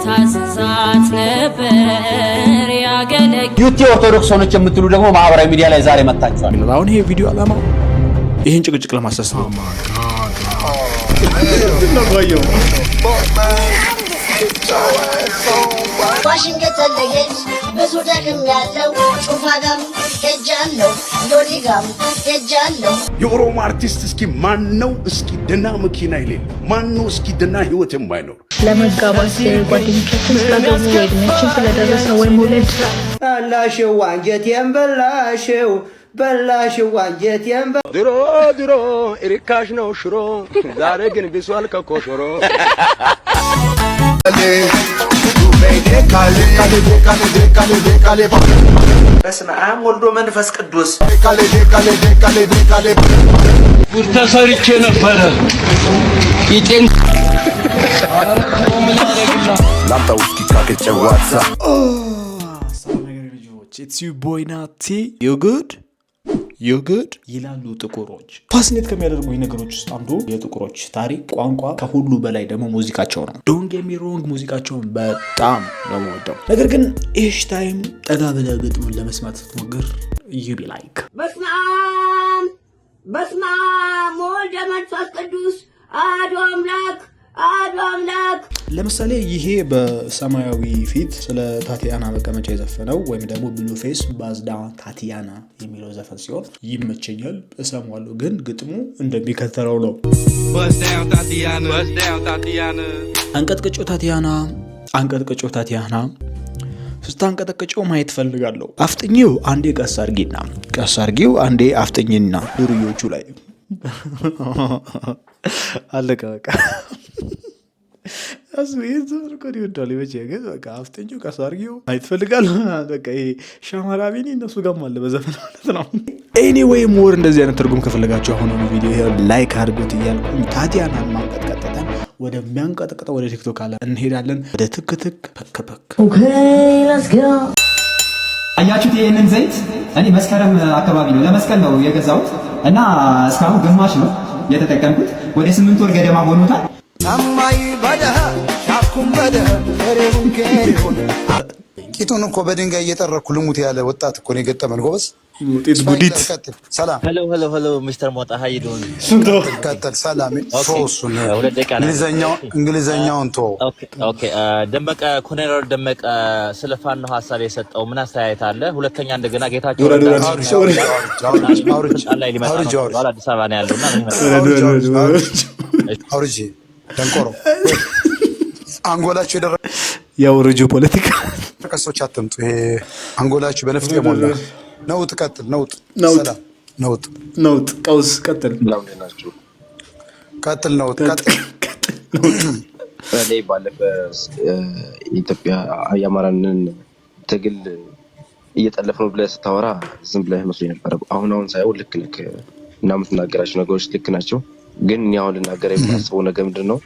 ታስዛት ነበር ያገለግ ዩቲ ኦርቶዶክስ ሆነች የምትሉ ደግሞ ማህበራዊ ሚዲያ ላይ ዛሬ መጣችኋል። አሁን ይሄ ቪዲዮ አላማው ይሄን ጭቅጭቅ ለማሰስ ነው። ዋሽንግተን ለየች ብዙ ደክም ያለው ጩፋጋም ሄጃለሁ ዶሊጋም ሄጃለሁ። የኦሮሞ አርቲስት እስኪ ማን ነው እስኪ ደና መኪና ይሌል ማን ነው እስኪ ደና ህይወት የማይኖር ለመጋባት ጓደኞቻችን ስላገቡ ወይ እድሜያችን ስለደረሰ ወይ መውለድ በላሽው አንጀቴን በላሽው አንጀቴን ድሮ እርካሽ ነው ሽሮ ዛሬ ግን ቢሷል ከኮሽሮ በስመ አብ ወልዶ መንፈስ ቅዱስ ጉድ ተሰርቼ ነበረ ይጤን ላምጣው እስኪ ካከጨዋታ It's your boy Nati. You good? ይላሉ ጥቁሮች። ፋሲኔት ከሚያደርጉኝ ነገሮች ውስጥ አንዱ የጥቁሮች ታሪክ፣ ቋንቋ፣ ከሁሉ በላይ ደግሞ ሙዚቃቸው ነው። ዶንት ጌት ሚ ሮንግ ሙዚቃቸውን በጣም ነው የምወደው። ነገር ግን ኢሽ ታይም ጠጋ ብለህ ግጥሙን ለመስማት ስትሞክር you be like በስመ አብ ወወልድ ወመንፈስ ቅዱስ አሐዱ አምላክ ለምሳሌ ይሄ በሰማያዊ ፊት ስለ ታቲያና መቀመጫ የዘፈነው ወይም ደግሞ ብሉ ፌስ ባዝዳ ታቲያና የሚለው ዘፈን ሲሆን ይመቸኛል፣ እሰማዋለሁ። ግን ግጥሙ እንደሚከተለው ነው። አንቀጥቅጮ ታቲያና ስታንቀጠቅጨው ማየት ፈልጋለሁ። አፍጥኚው አንዴ ቀስ አርጊው አንዴ አፍጥኝና ዱርዮቹ ላይ አለቀ በቃ። አስቤት ወርቆዲ ወዳለ በቼ ግን በቃ አፍጥኙ ቀስ አርጊው ማየት ፈልጋለሁ። በቃ ይሄ ሻማራቢኒ እነሱ ጋር ማለት በዘፈን ማለት ነው። ኤኒዌይ ሞር እንደዚህ አይነት ትርጉም ከፈለጋችሁ አሁን ነው ቪዲዮ ይሄ ላይክ አድርጉት እያልኩኝ ታቲያናን ማንቀጥቀጠን ወደሚያንቀጥቀጠው ወደ ቲክቶክ አለ እንሄዳለን። ወደ ትክትክ ፐከፐክ ኦኬ ሌትስ ጎ። አያችሁት? ይሄንን ዘይት እኔ መስከረም አካባቢ ነው ለመስቀል ነው የገዛሁት እና እስካሁን ግማሽ ነው የተጠቀምኩት። ወደ 8 ወር ገደማ ሆኖታል። አማይ ባዳህ ሻኩም ባዳህ ፈሬውን ከሪውን ቂጡን እኮ በድንጋይ እየጠረኩ ልሙት ያለ ወጣት እኮ ነው የገጠመን። ጎበዝ ሙጢት ጉዲት ሰላም ሄሎ ሚስተር ሞጣ ሃይ ዶን ቀጥል። ሰላም ሶሱን እንግሊዘኛውን ቶ ኦኬ ደመቀ ኮሎኔል ደመቀ ስለ ፋኖ ሐሳብ የሰጠው ምን አስተያየት አለ? ሁለተኛ እንደገና ጌታቸው አዲስ አበባ ነው ያለውና አውርጂ ደንቆሮ አንጎላችሁ የደረሰ ያውርጁ ፖለቲካ ከሶች አትምጡ። ይሄ አንጎላችሁ በነፍጥ የሞላ ነውጥ። ቀጥል። ነውጥ ቀውስ ቀጥል። ነውጥ ላይ ባለፈ ኢትዮጵያ የአማራንን ትግል እየጠለፍነው ብለህ ስታወራ ዝም ብለህ መስሎኝ ነበር። አሁን ሳይሆን ልክ እና የምትናገራቸው ነገሮች ልክ ናቸው። ግን ያው ልናገር የማስበው ነገር ምንድነው?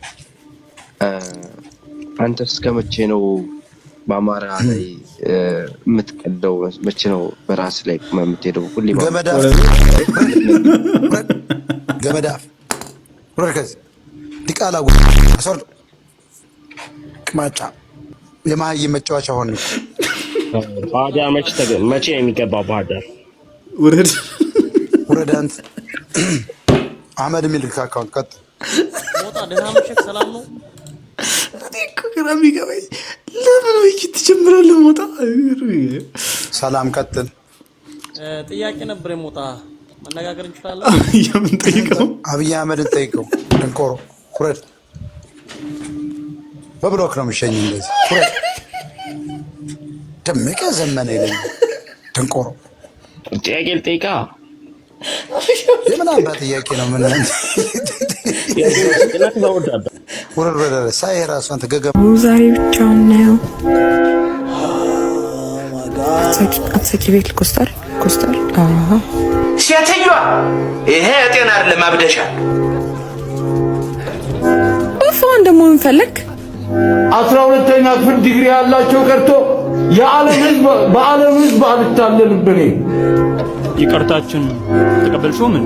አንተ እስከመቼ ነው በአማራ ላይ የምትቀደው? መቼ ነው በራስ ላይ የምትሄደው? ሁሌ ገመዳፍ ወርከዝ ዲቃላ አሶር ቅማጫ የማህይ መጫወቻ ሆነ። ባዳ መቼ የሚገባው ባዳ ወረዳንት አህመድ ሚልክ አካውንት ቀጥ ሞጣ ደህና መሸክ ሰላም ነው። እኮ ግራም ይገባኝ ለምን ወይ ትጀምራለህ? ሞጣ ሰላም ቀጥል። ጥያቄ ነበር ሞጣ መነጋገር እንችላለን? የምን ጠይቀው? አብይ አህመድን ጠይቀው። ደንቆሮ ኩረድ በብሎክ ነው የምሸኝ። እንደዚህ ኩረድ ደመቀ ዘመነ ይለኝ። ደንቆሮ ጥያቄ ልጠይቃ? የምን አባ ጥያቄ ነው? ምን ወረደ ሳይ ራስን ተገገ ዛሬ ብቻውን ነው አትሰቂ ቤት ኮስታር ሴትዮዋ ይሄ ጤና አይደለም አብደሻል። አፋን ደሞ ምን ፈለክ? 12ኛ ክፍል ዲግሪ ያላቸው ቀርቶ በዓለም ህዝብ አልታለልብኝ። ይቅርታችን ተቀበልሽው? ምን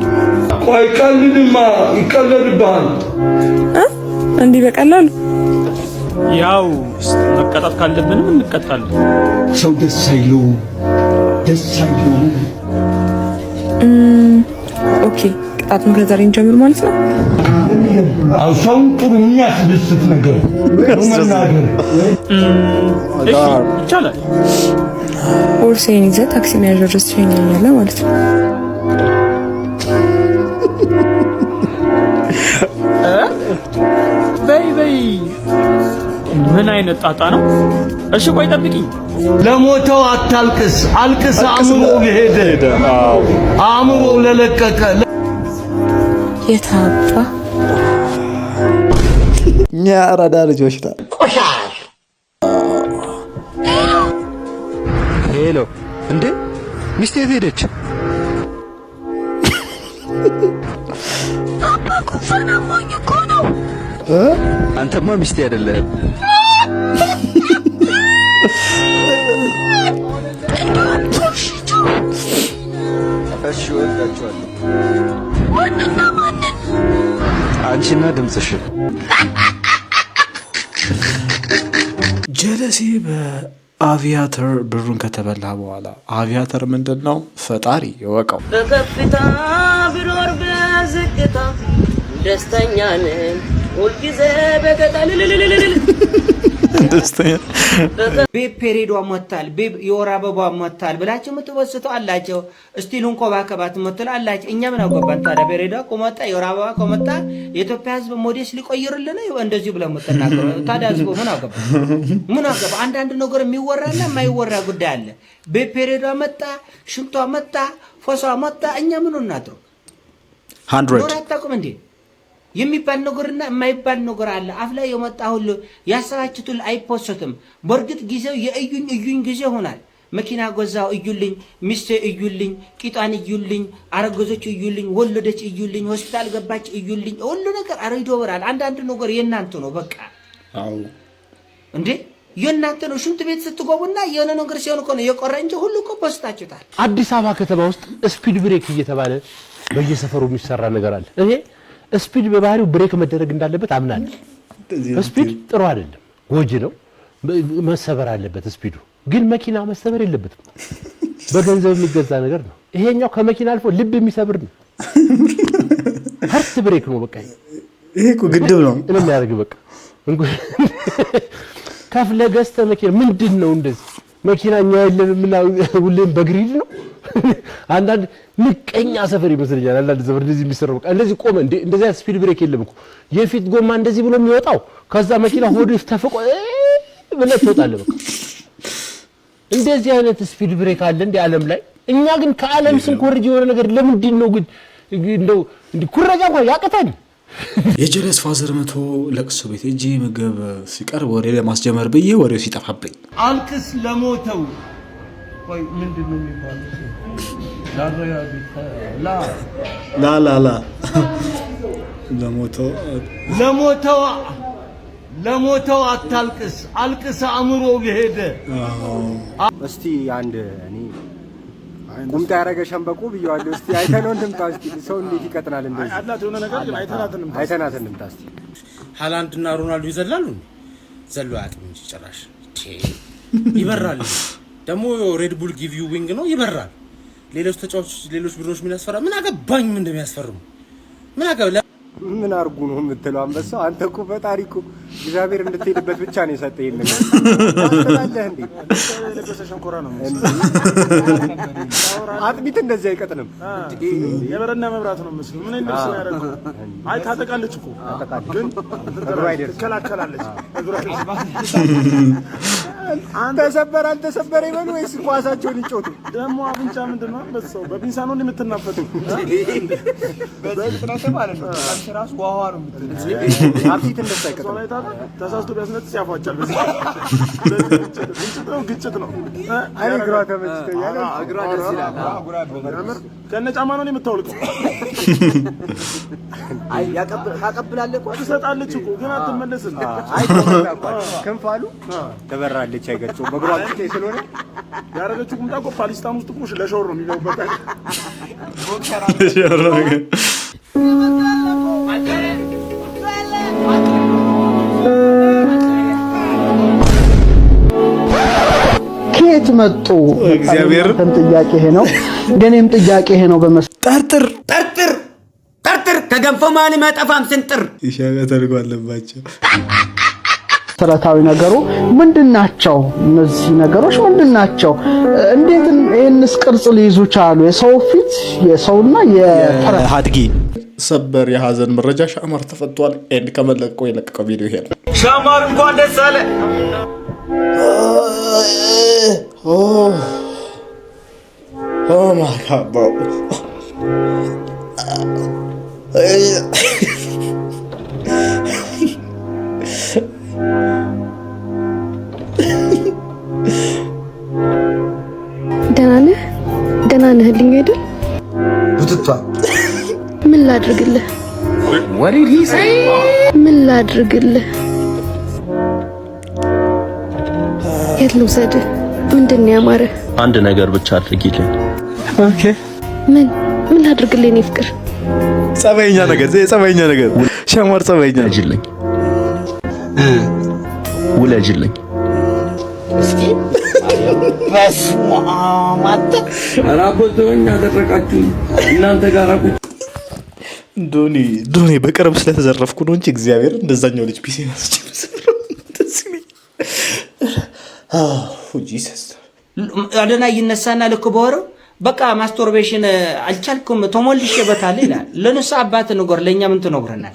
ቆይ ቀልድማ ይቀለድብሃል እንዲህ በቀላሉ ያው መቀጣት ካለብንም እንቀጣለን። ሰው ደስ አይለው ኦኬ ቅጣቱን ከዛሬ እንጀምር ማለት ነው። አው ሰውን ጥሩ የሚያስደስት ነገር መናገር ይቻላል። ቦርሳዬን ይዘህ ታክሲ መያዣ ድረስ ትሸኘኛለህ ማለት ነው። በይ ምን አይነት ጣጣ ነው? እሺ ቆይ ጠብቂኝ። ለሞተው አታልቅስ፣ አልቅስ አእምሮ ለሄደ አእምሮ ለለቀቀ የታባ እኛ አራዳ ልጆች ታ ቆሻሽ ሄሎ እንዴ ሚስቴ የት ሄደች? አንተማ ሚስቴ አይደለህም። እሺ ወዳችኋለሁ። አንቺና ድምፅሽን ጀለሴ በአቪያተር ብሩን ከተበላ በኋላ አቪያተር ምንድን ነው? ፈጣሪ ይወቀው። በከፍታ ብኖር በዝቅታ ደስተኛ ነን ሁልጊዜ በገጠል ደስተኛ ቤብ ፔሬዷ ሞታል፣ ቤብ የወር አበባ ሞታል ብላችሁ የምትወስተው አላቸው። እስቲ ልንኮባከባት የምትል አላቸው። እኛ ምን አገባን ታዲያ? ፔሬዷ ቆመጣ የወር አበባ ቆመጣ የኢትዮጵያ ሕዝብ ሞዴስ ሊቆይርልን እንደዚህ ብለው የምትናገሩ ታዲያ ሕዝቡ ምን አገባ? ምን አገባ? አንዳንድ ነገር የሚወራና የማይወራ ጉዳይ አለ። ቤብ ፔሬዷ መጣ፣ ሽንቷ መጣ፣ ፎሷ መጣ። እኛ ምን እናድሩ? 100 አታውቁም እንዴ? የሚባል ነገርና የማይባል ነገር አለ። አፍ ላይ የመጣ ሁሉ ያሰባችሁት አይፖስትም። በእርግጥ ጊዜው የእዩኝ ጊዜ ሆናል። መኪና ገዛው እዩልኝ፣ ሚስቴ እዩልኝ፣ ቂጧን እዩልኝ፣ አረገዘች እዩልኝ፣ ወለደች እዩልኝ፣ ሆስፒታል ገባች እዩልኝ፣ ሁሉ ነገር አረይዶ ወራል። አንዳንድ ነገር የእናንተ ነው በቃ። አዎ እንዴ የእናንተ ነው። ሽንት ቤት ስትገቡና የሆነ ነገር ሲሆን እኮ ነው የቆረ እንጂ ሁሉ እኮ ፖስታችሁታል። አዲስ አበባ ከተማ ውስጥ ስፒድ ብሬክ እየተባለ በየሰፈሩ የሚሰራ ነገር አለ። እኔ ስፒድ በባህሪው ብሬክ መደረግ እንዳለበት አምናለሁ። ስፒድ ጥሩ አይደለም፣ ጎጂ ነው፣ መሰበር አለበት። ስፒዱ ግን መኪና መሰበር የለበትም። በገንዘብ የሚገዛ ነገር ነው። ይሄኛው ከመኪና አልፎ ልብ የሚሰብር ነው። ሀርት ብሬክ ነው በቃ። ይሄ እኮ ግድብ ነው እኔ ያደርግ በቃ ከፍለ ገዝተህ መኪና ምንድን ነው እንደዚህ መኪና እኛ የለንም እና ሁሌም በግሪድ ነው። አንዳንድ ምቀኛ ሰፈር ይመስለኛል። አንዳንድ ሰፈር እንደዚህ የሚሰራው በቃ እንደዚህ ቆመ እንደዚህ ስፒድ ብሬክ የለም እኮ የፊት ጎማ እንደዚህ ብሎ የሚወጣው ከዛ መኪና ሆዱ ተፈቆ ብለህ ትወጣለህ በቃ። እንደዚህ አይነት ስፒድ ብሬክ አለ እንደ ዓለም ላይ። እኛ ግን ከዓለም ስንኮርጅ የሆነ ነገር ለምንድን ነው ግን እንደው እንዲ ኩረጃ እንኳን ያቀታል። የጀለስ ፋዘር መቶ ለቅሶ ቤት እጂ ምግብ ሲቀርብ ወሬ ለማስጀመር ብዬ ወሬው ሲጠፋብኝ አልቅስ ለሞተው ወይ ምንድነው የሚባለው? ላ ለሞተው አታልቅስ፣ አልቅስ አእምሮ ለሄደ። እስቲ አንድ እኔ ቁምጣ ያረገ ሸምበቆ ብየዋለሁ። እስቲ አይተነው እንምጣ። እስቲ ሰው እንዴት ይቀጥናል እንደዚህ? አላት የሆነ ነገር ግን አይተናት እንምጣ። እስቲ ሃላንድና ሮናልዶ ይዘላሉ። ዘሎ አያውቅም እንጂ ጭራሽ ይበራል። ደግሞ ሬድ ቡል ጊቭ ዩ ዊንግ ነው ይበራል። ሌሎች ተጫዋቾች ሌሎች ቡድኖች ምን ያስፈራ? ምን አገባኝ ምን እንደሚያስፈርሙ ምን አገባ? ምን አርጉ ነው የምትለው? አንበሳው አንተ እኮ ፈጣሪ እኮ እግዚአብሔር እንድትሄድበት ብቻ ነው የሰጠህ። ይሄን ነገር ታስተላለህ እንዴ? ለበሰ ሸንኮራ ነው አጥሚት እንደዚህ አይቀጥንም። የበረና መብራት ነው መስሉ ምን እንደሱ ያደርገው? አይ ታጠቃለች እኮ ግን ትከላከላለች። አልተሰበረ ይበሉ ወይስ ኳሳቸውን ይጮቱ? ደግሞ አፍንጫ ምንድን ነው አንበሳው? በፒንሳ ነው እንደምትናፈተው በፍጥነት ማለት ነው። ራስ ዋዋ ነው የምትለው። አብሲት እንደዛ አይቀጥም። ተሳስቶ ቢያስነጥስ ያፏጫል። ግጭት ነው። አይ ግራ ተመችቶኛል። እግሯ ደስ ይላል። ከነ ጫማ ነው የምታወልቀው። አይ ያቀብላለች እኮ ትሰጣለች እኮ ግን አትመለስም። አይ ክንፍ አሉ ተበራለች። አይገርጹም በእግሯ ላይ ስለሆነ ያረገችው ቁምጣ እኮ ፓሊስታን ውስጥ እኮ ለሾር ነው የሚገቡበት። ከየት መጡ? እግዚአብሔር ጥያቄ ይሄ ነው። የኔም ጥያቄ ይሄ ነው። ጠርጥር ከገንፎ ማን ይመጣፋም ስንጥር ይሻጋ ተርጎ አለባቸው። መሰረታዊ ነገሩ ምንድናቸው? እነዚህ ነገሮች ምንድናቸው? እንዴት ይሄንስ ቅርጽ ሊይዙ ቻሉ? የሰው ፊት የሰውና የሀድጊ ሰበር የሀዘን መረጃ ሻማር ተፈቷል። ኤንድ ከመለቀው የለቀቀው ቪዲዮ ይሄ ነው። ሻማር እንኳን ደስ አለ። ኦ ማይ ጋድ ደህና ነህልኝ አይደል? ቡትቷ ምን ላድርግልህ? ምን ላድርግልህ? የት ልውሰድህ? ምንድን ነው ያማረህ? አንድ ነገር ብቻ አድርጊልኝ። ኦኬ ምን ላድርግልህ? እኔ ፍቅር ጸባይኛ ነገር ሻማር ጸባይኛ ውለጅልኝ ውለጅልኝ እስኪ በስማማት አራቦቶኛ አደረቃችሁ እናንተ ጋር ዶኒ በቅርብ ስለተዘረፍኩ ነው እንጂ እግዚአብሔር እንደዛኛው ልጅ ፒሲ ማስጨም ጂሰስ አደና ይነሳና ልክ በወረው በቃ ማስቶርቤሽን አልቻልኩም ተሞልሼበታል ይላል። ለነሱ አባት ነገር ለኛ ምን ትነግረናል?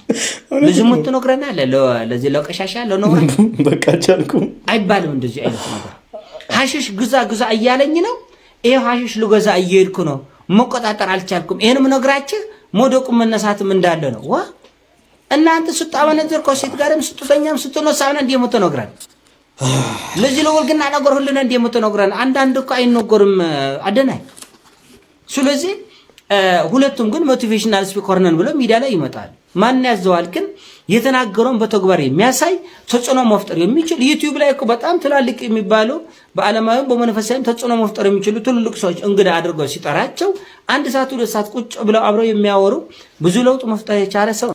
ለዝሙት ትነግረናል? ለዚህ ለቀሻሻ ለነገር በቃ አልቻልኩም አይባልም። እንደዚህ አይነት ነገር ሐሽሽ ግዛ እያለኝ ነው። ይሄ ሐሽሽ ልገዛ እየሄድኩ ነው። መቆጣጠር አልቻልኩም። ይሄንም ነግራችሁ ሞደቁም መነሳትም እንዳለ ነው። ዋ እናንተ ስጣወነዘር ኮሴት ጋርም ስትተኛም ስትነሳና እንደምት ነግራን ለዚህ ለወልግና ነገር ሁሉና እንደምት ነግራን አንዳንድ እኮ አይነገርም አደናይ። ስለዚህ ሁለቱም ግን ሞቲቬሽናል ስፒከር ነን ብለው ሚዲያ ላይ ይመጣል። ማን ያዘዋል ግን የተናገረውን በተግባር የሚያሳይ ተጽዕኖ መፍጠር የሚችል ዩቲዩብ ላይ እኮ በጣም ትላልቅ የሚባሉ በዓለማዊም በመንፈሳዊም ተጽዕኖ መፍጠር የሚችሉ ትልልቅ ሰዎች እንግዳ አድርገው ሲጠራቸው አንድ ሰዓት ሁለት ሰዓት ቁጭ ብለው አብረው የሚያወሩ ብዙ ለውጥ መፍጠር የቻለ ሰው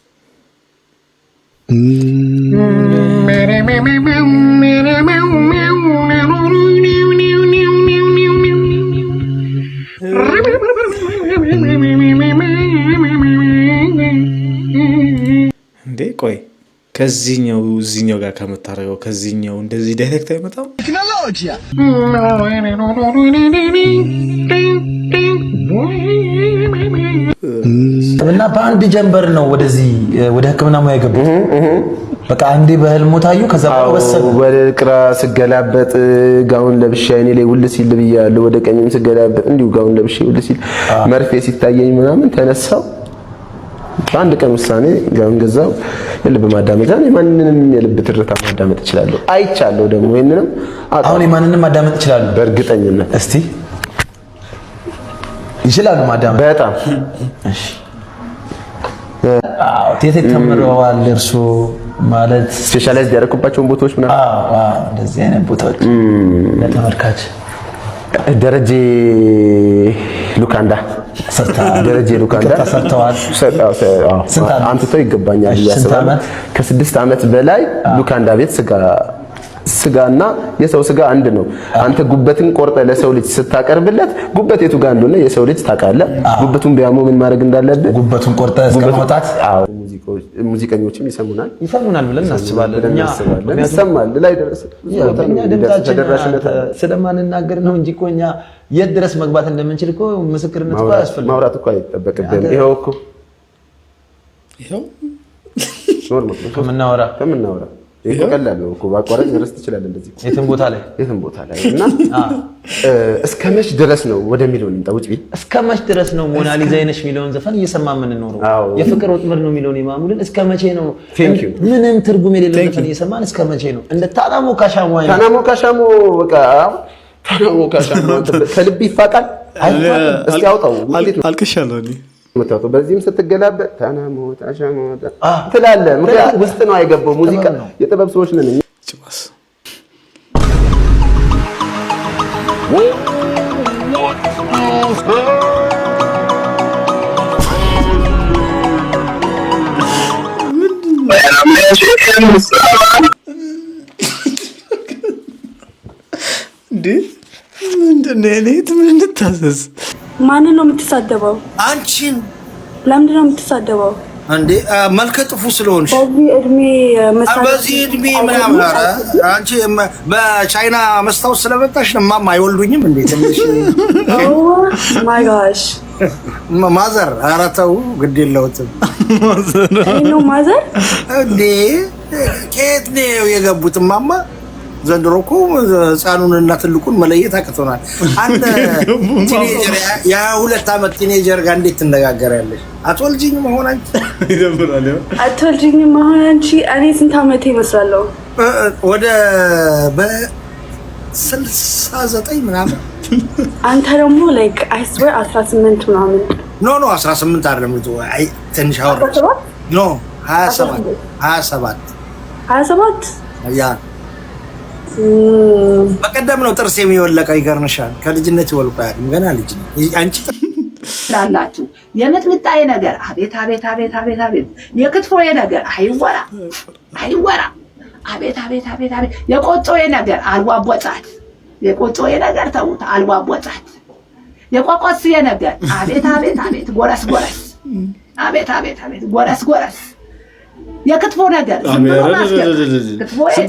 እንዴ ቆይ ከዚህኛው እዚህኛው ጋር ከምታረገው ከዚህኛው እንደዚህ ዳይሬክት አይመጣም? ቴክኖሎጂያ እና በአንድ ጀንበር ነው ወደዚህ ወደ ሕክምና ሙያ የገቡት። በቃ አንዴ በህልሙ ታዩ። ከዛ ወሰዱ ወደ ቅራ ስገላበጥ ጋውን ለብሼ አይኔ ላይ ውል ሲል ብያለሁ። ወደ ቀኝም ስገላበጥ እንዲሁ ጋውን ለብሼ ውል ሲል መርፌ ሲታየኝ ምናምን ተነሳው። በአንድ ቀን ውሳኔ ጋውን ገዛው። የልብ ማዳመጫ ማንንም የልብ ትርታ ማዳመጥ እችላለሁ። አይቻለሁ ደግሞ ይሄንንም አሁን ማንንም ማዳመጥ እችላለሁ በእርግጠኝነት። እስቲ ይችላሉ ማዳመጥ በጣም እሺ። ቴቴ ተመረዋል እርሱ ማለት ስፔሻላይዝድ ያደረኩባቸውን ቦታዎች ምናምን እንደዚህ አይነት ቦታዎች ለተመልካች ደረጀ ሉካንዳ ሰርተዋል። አንተው ይገባኛል ያሰባል። ከ6 ዓመት በላይ ሉካንዳ ቤት ስጋና የሰው ስጋ አንድ ነው። አንተ ጉበትን ቆርጠ ለሰው ልጅ ስታቀርብለት ጉበት የቱ ጋር እንደሆነ የሰው ልጅ ታውቃለህ። ጉበቱን ቢያሞ ምን ማድረግ እንዳለብህ ጉበቱን ቆርጠ እስከማውጣት ሙዚቀኞችም ይሰሙናል ብለን እናስባለን። እኛ ይሰማል ላይ ድረስ ተደራሽነት ስለማንናገር ነው እንጂ እኮ እኛ የት ድረስ መግባት እንደምንችል እኮ ምስክርነት እኮ ያስፈልጋል። ማውራት እኮ አይጠበቅብህም። ይሄው ከምናወራ ይሄ ቀላል ነው እኮ ባቋራጭ ድረስ ትችላለህ። እንደዚህ የትም ቦታ ላይ እና እስከ መች ድረስ ነው ወደሚለው እንጣ ውጭ ቢል እስከ መች ድረስ ነው ሞናሊዛ ነሽ የሚለውን ዘፈን እየሰማን የምንኖረው? የፍቅር ወጥመድ ነው የሚለውን ኢማሙልን እስከ መቼ ነው? ምንም ትርጉም የሌለው ዘፈን እየሰማን እስከ መቼ ነው? እንደ ታናሞ ካሻሞ በቃ ታናሞ ካሻሞ ከልብ ይፋቃል። እስኪ አውጣው አልቅሻለሁ እኔ መታወቱ በዚህም ስትገላበጥ ታናሞታ ሻሞታ ትላለህ። ምክንያቱም ውስጥ ነው አይገባው። ሙዚቃ የጥበብ ሰዎች ነን እኛ። ምንድነው እኔት ምን እንታዘዝ? ማንን ነው የምትሳደበው? አንቺን። ለምንድን ነው የምትሳደበው? እንዴ መልከ ጥፉ ስለሆንሽ በዚህ እድሜ ምናምን። ኧረ አንቺ በቻይና መስታወት ስለመጣሽ ነው ማማ አይወልዱኝም እንዴ? ትንሽ ማይ ጋሽ ማዘር። ኧረ ተው ግድ የለውትም ማዘር እንዴ ከየት ነው የገቡት ማማ? ዘንድሮ እኮ ህፃኑንና ትልቁን መለየት አቅቶናል። አንተ ቲኔጀር የ22 ዓመት ቲኔጀር ጋር እንዴት ትነጋገራለሽ? አትወልጂኝም አሁን አንቺ? ይደብራል። አትወልጂኝም አሁን አንቺ? እኔ ስንት ዓመቴ ይመስላለሁ? ወደ በ69 ምናምን። አንተ ደግሞ ላይክ አይ ስዌር 18 ምናምን። ኖ 18 አይደለም። አይ ትንሽ አወራሽ። ኖ 27 ያ በቀደም ነው ጥርስ የሚወለቀው። ይገርምሻል። ከልጅነት ይወልቃል። ገና ልጅ አንቺ ላላችሁ የምጥምጣዬ ነገር አቤት አቤት አቤት አቤት አቤት። የክትፎዬ ነገር አይወራ አይወራ። አቤት አቤት አቤት አቤት። የቆጮዬ ነገር አልዋቦጣት። የቆጮዬ ነገር ተውት አልዋቦጣት። የቆቆስዬ ነገር አቤት አቤት አቤት። ጎረስ ጎረስ። አቤት አቤት አቤት። ጎረስ ጎረስ። የክትፎ ነገር ዝም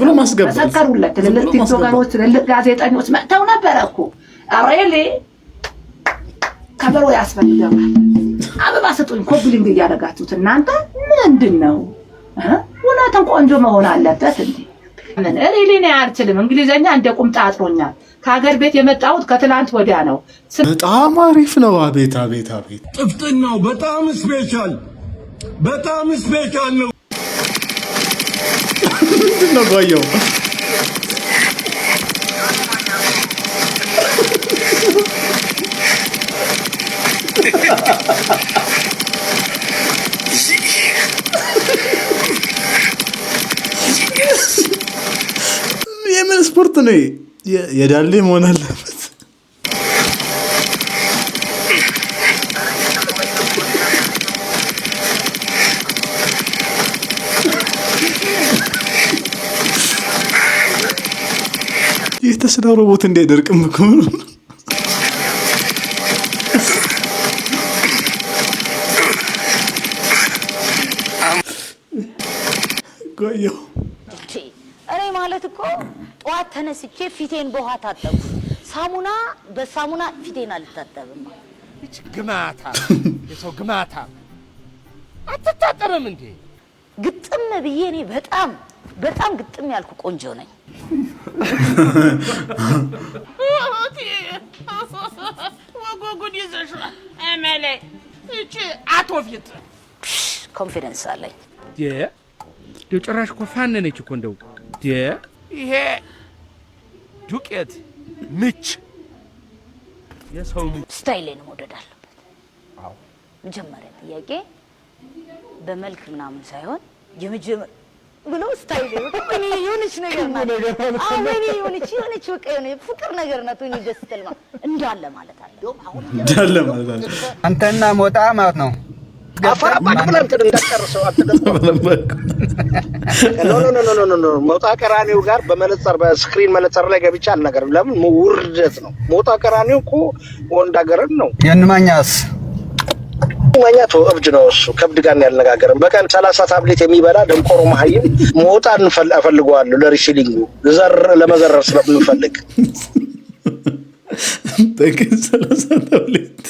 ብሎ ማስገባት ተሰከሩለት። ትልልቅ ቲክቶከሮች ትልልቅ ጋዜጠኞች መጥተው ነበረ እኮ አሬሌ ከበሮ ያስፈልጋል። አበባ ስጡኝ ኮብሊንግ እያደረጋችሁት እናንተ ምንድን ነው? እውነትም ቆንጆ መሆን አለበት እንዴ? ምን ሪሊ ነው አልችልም። እንግሊዘኛ እንደ ቁምጣ አጥሮኛል። ከሀገር ቤት የመጣሁት ከትላንት ወዲያ ነው። በጣም አሪፍ ነው። አቤት አቤት አቤት። ጥፍጥናው በጣም ስፔሻል ነው። ምንድነው ቆየው? የምን ስፖርት ነው? የዳሌ መሆን አለበት። የተስዳ ሮቦት እንዳይደርቅም እኮ ነው። ቆየው እኔ ማለት እኮ ጠዋት ተነስቼ ፊቴን በውሃ ታጠብኩ። በሳሙና ፊቴን አልታጠብም። እቺ ግማታ የሰው ግማታ አትታጠብም እንዴ? ግጥም ብዬ እኔ በጣም ግጥም ያልኩ ቆንጆ ነኝ። ወጎጉን ይዘሽዋ እመሌ እቺ አቶፊት ኮንፊደንስ አለኝ። ጭራሽ እኮ ፋነነች እኮ እንደው ይሄ ዱቄት ምች የሰው ስታይሌን መውደድ አለበት። አዎ መጀመሪያ ጥያቄ በመልክ ምናምን ሳይሆን ብሎ ስታይል ምን የሆነች ነገር ናት። አሜን የሆነች በቃ የሆነ ፍቅር ነገር ናት። ወይ ደስ ትልማ እንዳለ ማለት አለ። እንዳለ ማለት አለ። አንተና ሞጣ ማለት ነው። አፈራ ባክብለን ተደንቀርሰው ኖ ሞጣ ቀራኒው ጋር በመነጽር በስክሪን መነጽር ላይ ገብቻ አልነገርም። ለምን ውርደት ነው። ሞጣ ቀራኒው እኮ ወንድ አገርን ነው። የንማኛስ ማኛቶ እብድ ነው እሱ። ከብድ ጋር ያልነጋገርም በቀን 30 ታብሌት የሚበላ ደንቆሮ መሀይም ሞጣ እንፈልገዋለሁ ለሪሲሊንጉ ዘር ለመዘረር ስለምንፈልግ በቀን 30 ታብሌት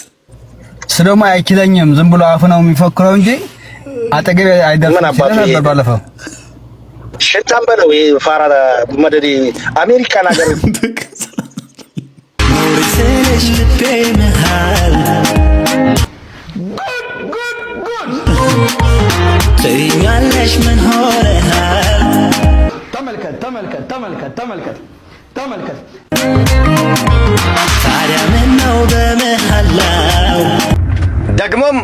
ስለማ አይችለኝም። ዝም ብሎ አፍ ነው የሚፈክረው እንጂ አጠገቤ አይደርስም ነበር ባለፈው። ሽታም በለው ፋራ መደዲ አሜሪካን ሀገር ሞሪሰሽ ልቤ መሃል ትኛለሽ ምን ሆነሃል? ተመልከት ታዲያ ምን ነው በመሃላው ደግሞም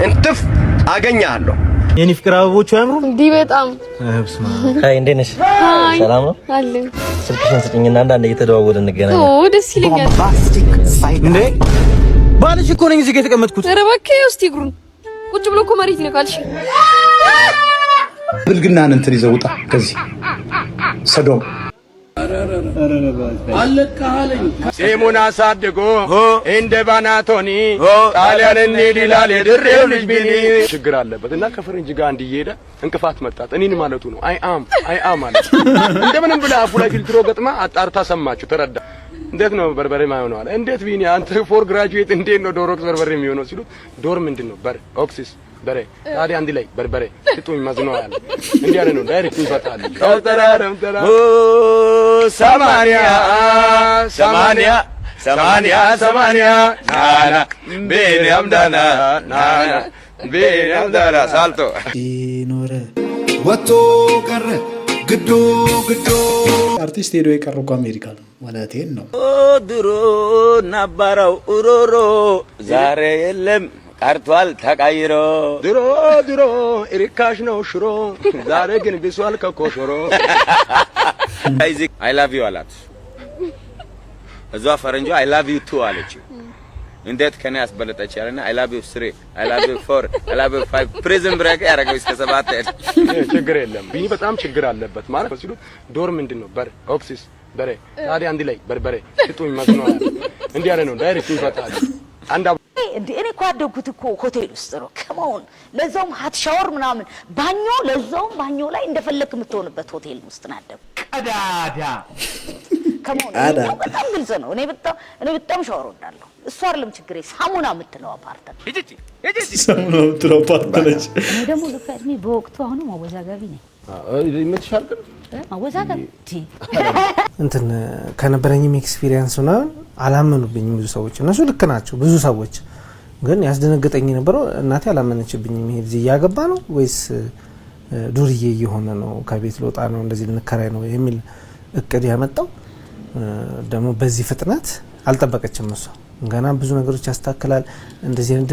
እንትፍ አገኛለሁ። የኔ ፍቅር አበቦቹ አያምሩም? እንዲህ በጣም አይ እንዴት ነሽ? ሰላም ነው አለን። ስልክሽን ስጭኝና አንዳንዴ እየተደዋወልን እንገናኛለን። ደስ ይለኛል። እንዴ ባልሽ እኮ ነኝ እዚህ ጋር የተቀመጥኩት። ኧረ እባክህ እስቲ እግሩን ቁጭ ብሎ እኮ መሬት ይነካልሽ። ብልግናን እንትን ይዘው ውጣ ከዚህ ሰዶም አለካለኝ ጺሙን አሳድጎ እንደ ባናቶኒ ጣሊያን እንዲላል የድሬው ልጅ ቢኒ ችግር አለበት እና ከፈረንጅ ጋር እንዲሄደ እንቅፋት መጣት እኔን ማለቱ ነው። አይ አም ማለት እንደምንም ብላ አፉ ላይ ፊልትሮ ገጥማ አጣርታ ሰማችሁ ተረዳ። እንዴት ነው በርበሬ ማይሆነው አለ። እንዴት ቢኒ አንተ ፎር ግራጁዌት እንዴት ነው ዶሮክስ በርበሬ የሚሆነው ሲሉት ዶር ምንድነው በር ኦክሲስ በሬ ታዲያ አንድ ላይ በርበሬ ስጡኝ ማዝነው አለ። እንዴ ያለ ነው ዳይሬክት ይፈታል። ተራራም ተራ ሰማንያ ናና ቤሪያም ዳና ናና ቤሪያም ዳና ሳልቶ ይኖረ ወቶ ቀረ ግዶ አርቲስት ሄዶ የቀረው አሜሪካ ነው ማለት ነው። ድሮ ነበረው ኡሮሮ ዛሬ የለም ቀርቷል ተቀይሮ ድሮ እርካሽ ነው ሽሮ ዛሬ ግን ቢሷል ከኮሽሮ አይ ላቭ ዩ አላት እዛ ፈረንጆ አይ ላቭ ዩ ቱ አለች። እንዴት ከኔ ያስበለጠች ያለና አይ ላቭ ዩ 3 አይ ላቭ ዩ 4 አይ ላቭ ዩ 5 ፕሪዝን ብሬክ ያረጋው እስከ 7 ሄደ። ችግር የለም ቢኒ በጣም ችግር አለበት ማለት ነው ሲሉት ዶር ምንድነው በር ኦክሲስ በሬ ታዲያ አንድ ላይ በርበሬ ስጡኝ ማዝነው አለ። እንዴ ያለ ነው ዳይሬክት ይፈታል። አንድ እንዴ እኔ እኮ ያደግኩት እኮ ሆቴል ውስጥ ነው። ከመሆን ለዛውም ሀት ሻወር ምናምን ባኞ ለዛውም ባኞ ላይ እንደፈለክ የምትሆንበት ሆቴል ውስጥ ናደብ ቀዳዳ ከመሆን በጣም ግልጽ ነው። እኔ በጣም ሻወር ወዳለሁ። እሱ አይደለም ችግሬ ሳሙና የምትለው አፓርት ሳሙና የምትለው አፓርት ነች። እኔ ደግሞ ለካድሚ በወቅቱ አሁን ማወዛጋቢ ነኝ። ይመችሻል ግን ማወዛጋቢ እንትን ከነበረኝም ኤክስፒሪየንስ ነው አላመኑብኝም ብዙ ሰዎች። እነሱ ልክ ናቸው ብዙ ሰዎች ግን ያስደነገጠኝ የነበረው እናቴ አላመነችብኝም። ይሄ ልጅ እያገባ ነው ወይስ ዱርዬ እየሆነ ነው ከቤት ልወጣ ነው እንደዚህ ልንከራይ ነው የሚል እቅድ ያመጣው ደግሞ በዚህ ፍጥነት አልጠበቀችም። እሷ ገና ብዙ ነገሮች ያስተካክላል እንደዚህ አይነት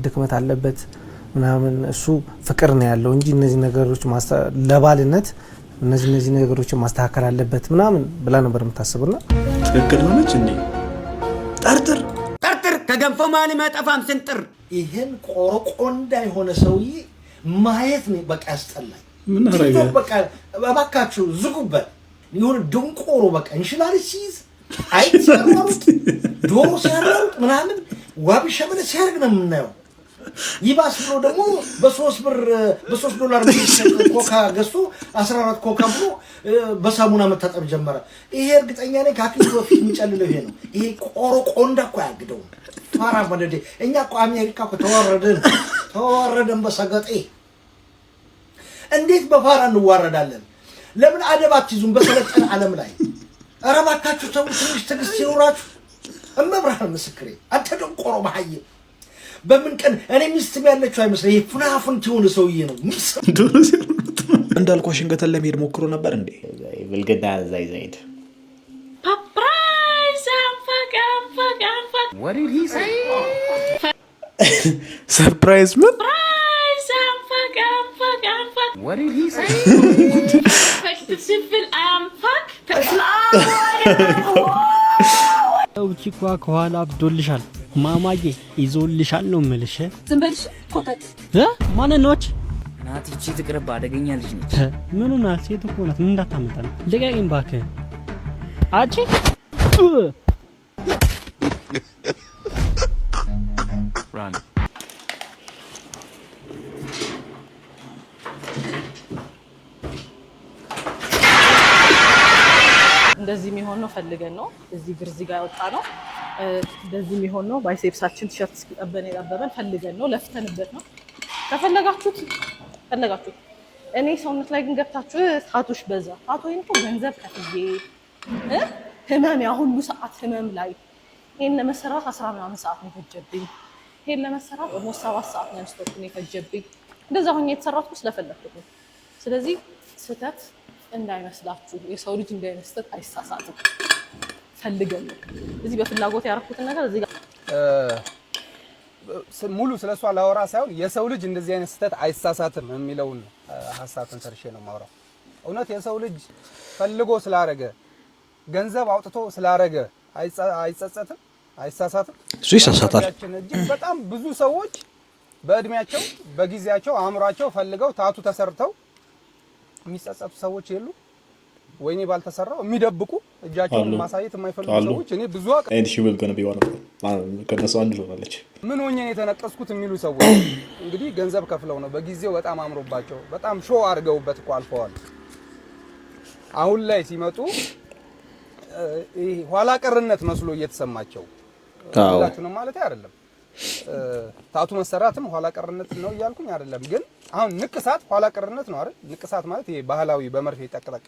ድክመት አለበት ምናምን እሱ ፍቅር ነው ያለው እንጂ እነዚህ ነገሮች ለባልነት እነዚህ ነገሮች ማስተካከል አለበት ምናምን ብላ ነበር የምታስበውና ትክክል ነች እንዴ? ጠርጥር ከገንፎ ማን ማጠፋም ስንጥር ይሄን ቆረቆንዳ የሆነ ሰውዬ ማየት ነው በቃ ያስጠላኝ። ምን አረጋ በቃ እባካችሁ ዝጉበት። ይሁን ድንቆሮ በቃ እንሽላል ሲይዝ አይተርሙት ዶሮ ሲያረሩት ምናምን ዋቢ ሸመለ ሲያርግ ነው የምናየው። ይባስ ብሎ ደግሞ በ3 ዶላር ኮካ ገዝቶ 14 ኮካ ብሎ በሳሙና መታጠብ ጀመረ። ይሄ እርግጠኛ ነኝ ከአክሊሉ በፊት የሚጨልለው ይሄ ነው። ይሄ ቆረቆንዳ እኮ ያግደው ፋራ ወደደ። እኛ እኮ አሜሪካ እኮ ተዋረደን በሰገጤ። እንዴት በፋራ እንዋረዳለን? ለምን አደብ አትይዙም በሰለጠነ ዓለም ላይ? ኧረ እባካችሁ ተው፣ ትንሽ ትዕግስት ይኖራችሁ። እመብርሃን ምስክሬ አንተ ደንቆሮ መሀይም በምን ቀን እኔ ሚስትም ያለችው አይመስለኝ ፍናፍንት የሆነ ሰውዬ ነው። እንዳልኩ ዋሽንግተን ለመሄድ ሞክሮ ነበር እንዴ? ብልግና ዘይድ What did he say? ሰርፕራይዝ ምን? What did he say? ቺኳ ከኋላ አብዶልሻል ማማዬ ይዞልሻል ነው የምልሽ። ዝም በልሽ ኮተት ማንኖች ናት እቺ ትቅርብ አደገኛ ልጅ ነች። ምኑ ናት? ሴት እኮ ናት። ምን እንዳታመጣ ነው። ልቀቂኝ እባክህ አቺ Run. እንደዚህ የሚሆን ነው ፈልገን ነው እዚህ ግርዚ ጋር ያወጣ ነው። እንደዚህ የሚሆን ነው ባይሴፕሳችን ቲሸርት እስኪጠበን የጠበበን ፈልገን ነው ለፍተንበት ነው። ከፈለጋችሁት እኔ ሰውነት ላይ ግን ገብታችሁ ታቱሽ በዛ ታቶይን እኮ ገንዘብ ከፍዬ ህመም ያ ሁሉ ሰዓት ህመም ላይ ይሄን ለመሰራት 10 ምናምን ሰዓት ነው የፈጀብኝ። ይሄን ለመሰራት ኦልሞስት 7 ሰዓት ነው ያስቆጥኩኝ የፈጀብኝ። እንደዛ ሆኜ የተሰራሁት ስለፈለኩት ነው። ስለዚህ ስህተት እንዳይመስላችሁ የሰው ልጅ እንዳይመስል አይሳሳትም። ፈልገን ነው እዚህ በፍላጎት ያረኩትን ነገር እዚህ ጋር ሙሉ ስለሷ ላወራ ሳይሆን የሰው ልጅ እንደዚህ አይነት ስህተት አይሳሳትም የሚለውን ሐሳብን ሰርሼ ነው ማውራው። እውነት የሰው ልጅ ፈልጎ ስላረገ ገንዘብ አውጥቶ ስላረገ አይጸጸትም? አይሳሳትም? እሱ ይሳሳታል። በጣም ብዙ ሰዎች በእድሜያቸው በጊዜያቸው አእምሯቸው ፈልገው ታቱ ተሰርተው የሚጸጸቱ ሰዎች የሉ ወይኔ ባልተሰራው የሚደብቁ እጃቸውን ማሳየት የማይፈልጉ ሰዎች እኔ ብዙ and she will gonna be one of them ከነሱ አንዱ ሆናለች። ምን ሆኜ ነው የተነቀስኩት የሚሉ ሰዎች እንግዲህ ገንዘብ ከፍለው ነው በጊዜው በጣም አምሮባቸው በጣም ሾው አድርገውበት እኮ አልፈዋል። አሁን ላይ ሲመጡ ኋላ ቀርነት መስሎ እየተሰማቸው ሁላችሁንም ማለት አይደለም። ታቱ መሰራትም ኋላ ቀርነት ነው እያልኩኝ አይደለም። ግን አሁን ንቅሳት ኋላ ቀርነት ነው አይደል? ንቅሳት ማለት ይሄ ባህላዊ በመርፌ ጠቅጠቅ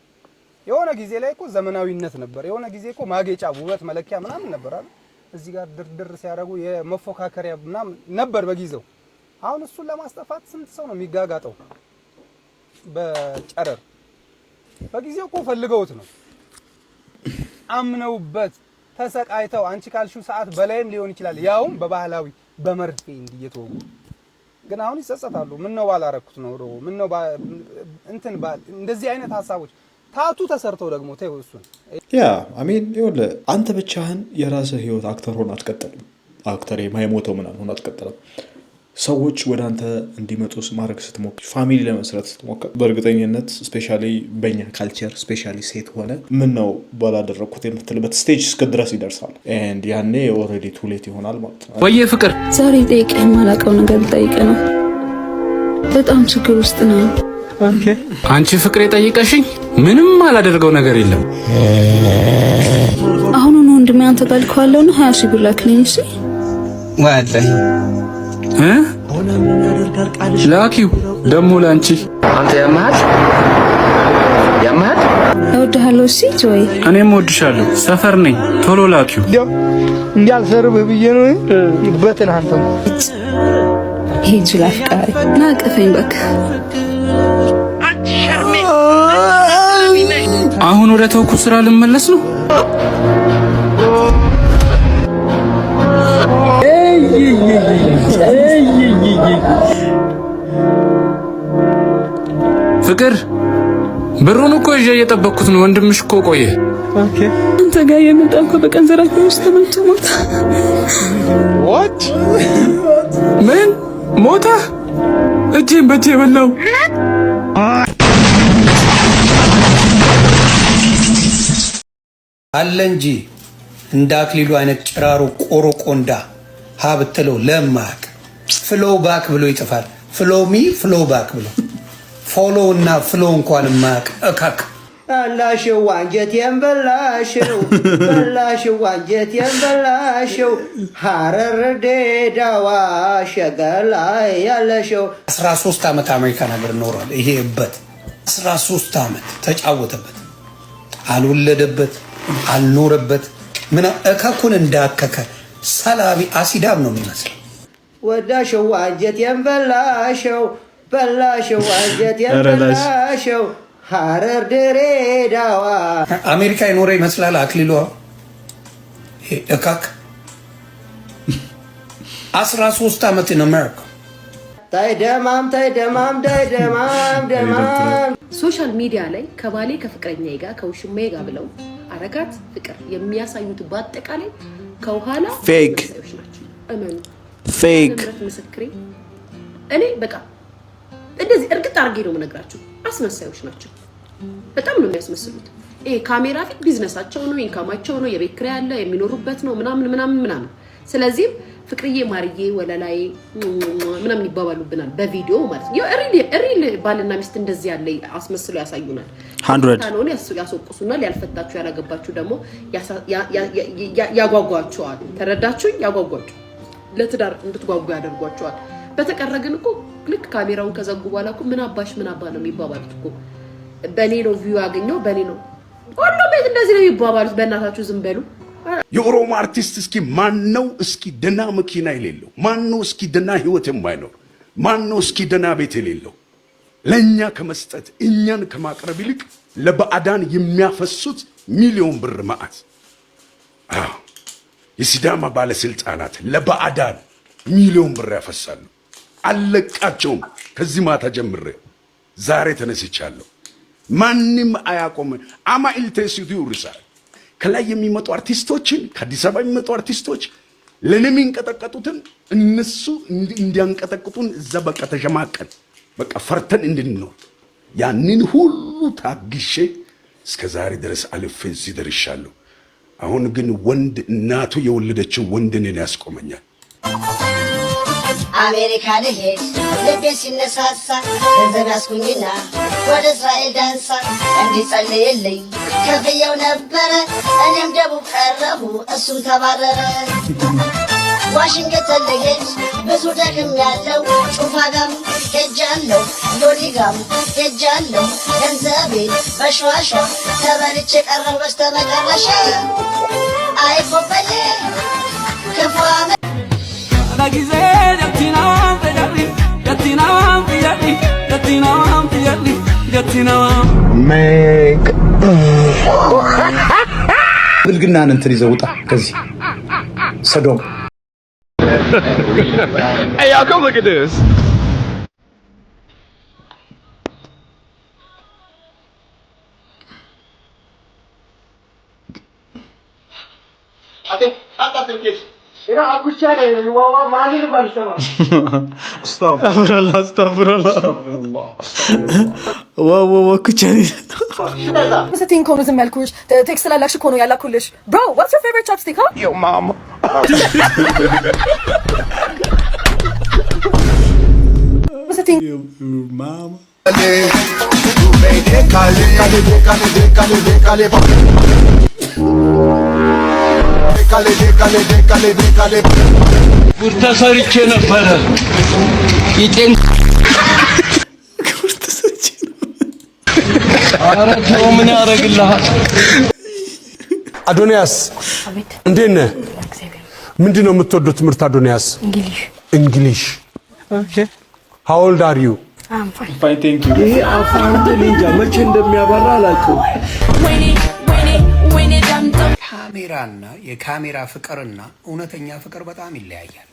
የሆነ ጊዜ ላይ እኮ ዘመናዊነት ነበር። የሆነ ጊዜ እኮ ማጌጫ ውበት መለኪያ ምናምን ነበር አይደል? እዚህ ጋር ድርድር ሲያደርጉ የመፎካከሪያ ምናምን ነበር በጊዜው። አሁን እሱን ለማስጠፋት ስንት ሰው ነው የሚጋጋጠው በጨረር። በጊዜው እኮ ፈልገውት ነው አምነውበት ተሰቃይተው አንቺ ካልሽው ሰዓት በላይም ሊሆን ይችላል ያውም በባህላዊ በመርፌ እንዲየተወጉ ግን አሁን ይጸጸታሉ። ምን ነው ባላረኩት ነው ምን ነው እንትን እንደዚህ አይነት ሐሳቦች ታቱ ተሰርተው ደግሞ ተይው እሱን ያ አሜን ይወለ አንተ ብቻህን የራስህ ህይወት አክተር ሆነ አትቀጥልም። አክተር የማይሞተው ምናምን ሆነ አትቀጥልም። ሰዎች ወደ አንተ እንዲመጡስ ማድረግ ስትሞክር ፋሚሊ ለመስራት ስትሞክር በእርግጠኝነት ስፔሻሊ በእኛ ካልቸር ስፔሻሊ ሴት ሆነ ምን ነው ባላደረኩት የምትልበት ስቴጅ እስከ ድረስ ይደርሳል። ኤንድ ያኔ ኦልሬዲ ቱ ሌት ይሆናል ማለት ነው። ወይ ፍቅር ዛሬ ጠይቀህ የማላውቀው ነገር ልጠይቅ ነው። በጣም ችግር ውስጥ ነው። ኦኬ አንቺ ፍቅሬ ጠይቀሽኝ ምንም አላደርገው ነገር የለም። አሁን ነው ወንድሜ አንተ ጋር ልከዋለሁ ነው 20 ሺህ ብር ላክልኝ። እሺ ወላሂ ላኪው ደሞ ላንቺ አንተ ያማት እወድሃለሁ። እሺ ጆይ እኔም እወድሻለሁ። ሰፈር ነኝ ቶሎ ላኪው እንዲያልሰርብህ ብዬ ነው ይበትን አንተም ሂጅ ላፍቃሪ ናቀፈኝ በቃ አሁን ወደ ተውኩ ስራ ልመለስ ነው። ፍቅር ብሩን እኮ ይዤ እየጠበቅኩት ነው። ወንድምሽ እኮ ቆየ። ኦኬ አንተ ጋር የመጣው እኮ በቀን ዘራፍ ውስጥ ተመቶ ሞት what ምን ሞታ እጄን በእጄ በላው። አለ እንጂ እንደ አክሊሉ አይነት ጭራሮ ቆሮቆንዳ ሀብትለው ለማቅ ፍሎ ባክ ብሎ ይጥፋል። ፍሎ ሚ ፍሎ ባክ ብሎ ፎሎ እና ፍሎ እንኳን ማቅ እካክ በላሽው አንጀቴን በላሽው በላሽው አንጀቴን በላሽው ሐረር ዴዳዋ ሸገላ ያለሽው 13 ዓመት አሜሪካን ሀገር ኖሯል። ይሄ እበት 13 ዓመት ተጫወተበት፣ አልወለደበት፣ አልኖረበት። ምን እካኩን እንዳከከ ሰላቢ አሲዳም ነው የሚመስለው። ወዳሽው አንጀቴን በላሽው በላሽው አንጀቴን በላሽው ሐረር ድሬዳዋ አሜሪካ የኖረ ይመስላል አክሊሏ። እካክ 13 ዓመት in America ታይደማም ሶሻል ሚዲያ ላይ ከባሌ ከፍቅረኛዬ ጋር ከውሽማዬ ጋር ብለው አረጋት ፍቅር የሚያሳዩት በአጠቃላይ ከኋላ ፌክ ፌክ ምስክሬ እኔ በቃ እንደዚህ እርግጥ አድርጌ ነው የምነግራችሁ። አስመሳዮች ናቸው። በጣም ነው የሚያስመስሉት። ይሄ ካሜራ ፊት ቢዝነሳቸው ነው፣ ኢንካማቸው ነው፣ የቤት ኪራይ ያለ የሚኖሩበት ነው ምናምን። ስለዚህ ፍቅርዬ ማርዬ ወለላዬ ምናምን ይባባሉብናል በቪዲዮ ማለት ነው። ሪል ባልና ሚስት እንደዚህ ያለ አስመስለው ያሳዩናል። 100 ነው ያስወቅሱናል። ያልፈታችሁ ያላገባችሁ ደግሞ ያጓጓቸዋል። ተረዳችሁኝ? ያጓጓችሁ ለትዳር እንድትጓጉ ያደርጓቸዋል። በተቀረ ግን እኮ ልክ ካሜራውን ከዘጉ በኋላ እኮ ምን አባ ነው የሚባባሉት እኮ። በኔ ነው ቪው ያገኘው በኔ ነው ሁሉም ቤት እንደዚህ ነው የሚባባሉት። በእናታችሁ ዝም በሉ። የኦሮሞ አርቲስት እስኪ ማን ነው እስኪ ደና መኪና የሌለው? ማን ነው እስኪ ደና ህይወት የማይኖር? ማን ነው እስኪ ደና ቤት የሌለው? ለኛ ከመስጠት እኛን ከማቅረብ ይልቅ ለባዕዳን የሚያፈሱት ሚሊዮን ብር ማዕት። የሲዳማ ባለስልጣናት ለባዕዳን ሚሊዮን ብር ያፈሳሉ። አለቃቸውም። ከዚህ ማታ ጀምሬ ዛሬ ተነስቻለሁ። ማንም አያቆም። አማ ኢልቴሲቱ ይውርሳል። ከላይ የሚመጡ አርቲስቶችን ከአዲስ አበባ የሚመጡ አርቲስቶች ለኔ የሚንቀጠቀጡትን እነሱ እንዲያንቀጠቅጡን እዛ በቃ ተሸማቀን በቃ ፈርተን እንድንኖር ያንን ሁሉ ታግሼ እስከ ዛሬ ድረስ አልፌ እዚህ ደርሻለሁ። አሁን ግን ወንድ እናቱ የወለደችው ወንድ እኔን ያስቆመኛል። አሜሪካ ልሄድ ልቤ ሲነሳሳ ገንዘብ ያስኩኝና ወደ እስራኤል ዳንሳ እንዲጸልይልኝ ከፍየው ነበረ። እኔም ደቡብ ቀረሁ እሱም ተባረረ። ዋሽንግተን ልሄድ ብዙ ደክም ያለው ጩፋ ጋም ሄጃለሁ ሎሊ ጋም ሄጃለሁ። ገንዘቤን በሸዋሿ ተበልቼ ቀረሁ በስተመጨረሻ አይቆበሌ ክፉ ብልግናን እንትን ይዘህ ውጣ ከዚህ ሰዶም። Hey, y'all, come look at this. ስትይኝ እኮ ነው ዝም ያልኩሽ። ቴክስት ላላክሽ እኮ ነው ያላኩልሽ። Bro, what's your favorite chopstick, huh? Yo, mama. Mama. ጉድ ተሰርቼ ነበረ ይጤን ኧረ ተው ምን ያደርግልሃል? አዶንያስ እንዴት ነህ? ምንድን ነው የምትወደው ትምህርት አዶንያስ? እንግሊሽ። ኦኬ how old are you? I'm fine. Fine, thank you. ይሄ አፋንት ልንጃ መቼ እንደሚያበራ አላውቅም። ካሜራና የካሜራ ፍቅርና እውነተኛ ፍቅር በጣም ይለያያል።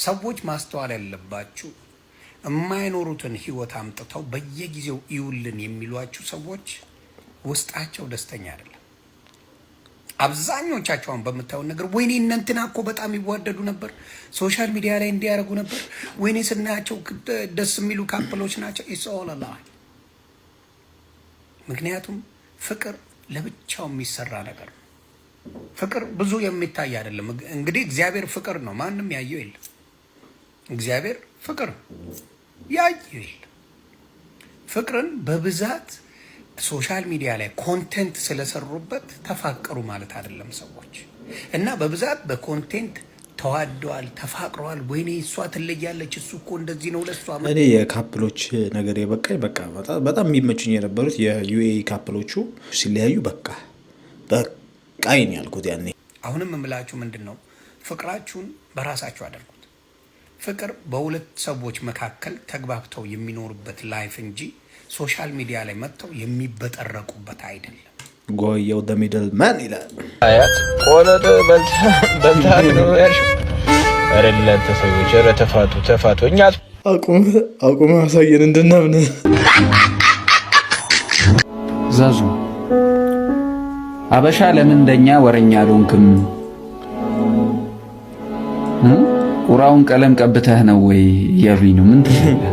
ሰዎች ማስተዋል ያለባችሁ የማይኖሩትን ህይወት አምጥተው በየጊዜው ይውልን የሚሏችሁ ሰዎች ውስጣቸው ደስተኛ አይደለም። አብዛኞቻቸውን በምታዩት ነገር ወይኔ እንትና እኮ በጣም ይዋደዱ ነበር፣ ሶሻል ሚዲያ ላይ እንዲያደርጉ ነበር፣ ወይኔ ስናያቸው ደስ የሚሉ ካፕሎች ናቸው። ኢትስ ኦል አ ላይ። ምክንያቱም ፍቅር ለብቻው የሚሰራ ነገር ነው። ፍቅር ብዙ የሚታይ አይደለም። እንግዲህ እግዚአብሔር ፍቅር ነው፣ ማንም ያየው የለም። እግዚአብሔር ፍቅር ነው፣ ያየው የለም። ፍቅርን በብዛት ሶሻል ሚዲያ ላይ ኮንቴንት ስለሰሩበት ተፋቀሩ ማለት አይደለም ሰዎች እና በብዛት በኮንቴንት ተዋደዋል፣ ተፋቅረዋል። ወይኔ እሷ ትለያለች፣ እሱ እኮ እንደዚህ ነው ለሷ። እኔ የካፕሎች ነገር የበቃኝ በቃ በጣም የሚመቹኝ የነበሩት የዩኤኢ ካፕሎቹ ሲለያዩ በቃ በቃኝ ያልኩት ያኔ። አሁንም እምላችሁ ምንድን ነው ፍቅራችሁን በራሳችሁ አድርጉት። ፍቅር በሁለት ሰዎች መካከል ተግባብተው የሚኖሩበት ላይፍ እንጂ ሶሻል ሚዲያ ላይ መጥተው የሚበጠረቁበት አይደለም። ጎየው ደ ሚድል ማን ይላል አያት ቆለደ በልታ ነው ያልሽ። ኧረ ለእናንተ ሰዎች ኧረ ተፋቱ። እኛ አቁም አሳየን እንድናምን። ዛዙ አበሻ ለምን እንደኛ ወረኛ አልሆንክም? ቁራውን ቀለም ቀብተህ ነው ወይ እያሉኝ ነው። ምን ትላለህ?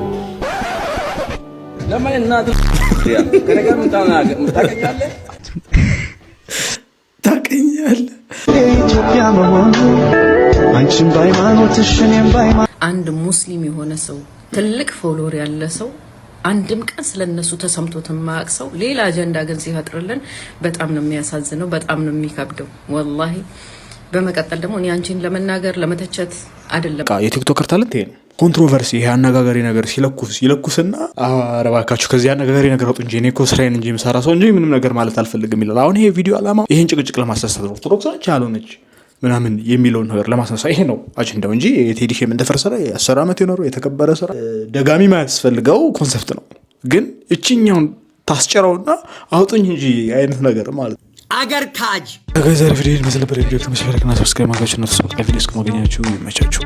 ለምን እናት ከነገር ታቀኛለህ? ኢትዮጵያ መሆኑ አንቺም በሃይማኖትሽ እኔም በሃይማኖት አንድ ሙስሊም የሆነ ሰው ትልቅ ፎሎወር ያለ ሰው አንድም ቀን ስለነሱ ተሰምቶት የማያውቅ ሰው ሌላ አጀንዳ ግን ሲፈጥርልን በጣም ነው የሚያሳዝነው፣ በጣም ነው የሚከብደው ወላሂ። በመቀጠል ደግሞ እኔ አንቺን ለመናገር ለመተቸት አይደለም። የቲክቶከር ታለንት ይሄ ነው። ኮንትሮቨርሲ ይሄ አነጋጋሪ ነገር ይለኩስና ኧረ እባካችሁ ከዚህ አነጋጋሪ ነገር አውጡ እንጂ እኔ እኮ ስራዬን እንጂ የምሰራ ሰው እንጂ ምንም ነገር ማለት አልፈልግም ይላል። አሁን ይሄ ቪዲዮ አላማ ይሄን ጭቅጭቅ ለማሳሳት ነው። ኦርቶዶክስ ነች ያልሆነች ምናምን የሚለውን ነገር ለማሳሳት ይሄ ነው አጀንዳው እንጂ የቴዲ ሼም እንደፈር ስራ 10 ዓመት የኖረው የተከበረ ስራ ደጋሚ ማያስፈልገው ኮንሰፕት ነው። ግን እቺኛውን ታስጨራውና አውጡኝ እንጂ አይነት ነገር ማለት አገር ካጅ ከዛሬ ቪዲዮ መስለ ነበር። ቪዲዮ ተመስፈረክና ሰብስክራይብ ማድረጋችሁና ተሰብስክራይብ ቪዲዮስ ከማገኛችሁ ይመቻችሁ።